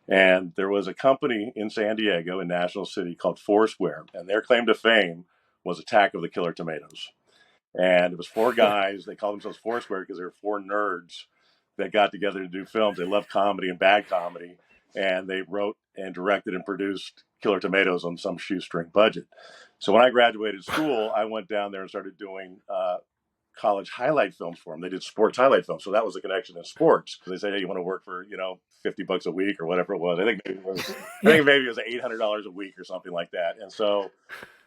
And there was a company in San Diego, in National City, called Foursquare, and their claim to fame was Attack of the Killer Tomatoes. And it was four guys. They called themselves Foursquare because they were four nerds that got together to do films. They loved comedy and bad comedy, and they wrote and directed and produced Killer Tomatoes on some shoestring budget. So when I graduated school, I went down there and started doing college highlight films for them. They did sports highlight films, so that was the connection in sports. They say, "Hey, you want to work for $50 a week or whatever it was?" I think maybe it was $800 a week or something like that. And so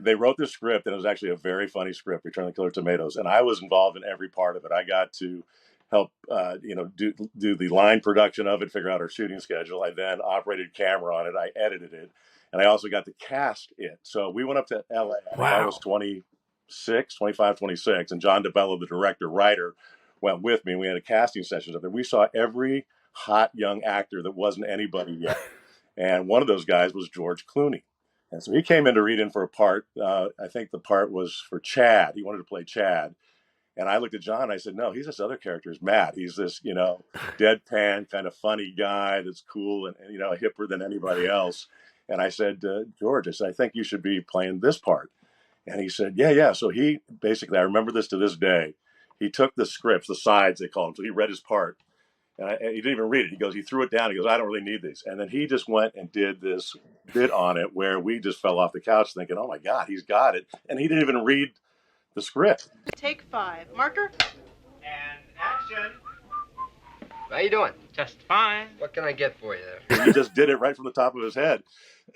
they wrote this script, and it was actually a very funny script, Return of the Killer Tomatoes, and I was involved in every part of it. I got to help, do the line production of it, figure out our shooting schedule. I then operated camera on it. I edited it, and I also got to cast it. So we went up to LA. I was 25, 26, and John DeBello, the director, writer, went with me. And we had a casting session up there. We saw every hot young actor that wasn't anybody yet. And one of those guys was George Clooney. And so he came in to read in for a part. I think the part was for Chad. He wanted to play Chad. And I looked at John and I said, no, he's this other character is Matt. He's this, deadpan kind of funny guy that's cool and hipper than anybody else. And I said, George, I think you should be playing this part. And he said, yeah. So he basically, I remember this to this day. He took the scripts, the sides, they call them. So he read his part. And he didn't even read it. He threw it down. He goes, I don't really need these. And then he just went and did this bit on it where we just fell off the couch thinking, oh my God, he's got it. And he didn't even read the script. Take 5. Marker. And action. How you doing? Just fine. What can I get for you there? He just did it right from the top of his head.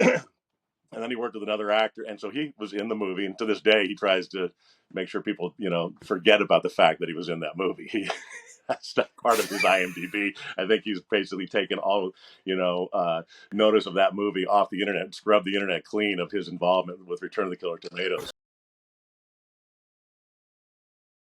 And then he worked with another actor. And so he was in the movie. And to this day, he tries to make sure people, forget about the fact that he was in that movie. That's not part of his IMDb. I think he's basically taken all, notice of that movie off the internet, scrubbed the internet clean of his involvement with Return of the Killer Tomatoes.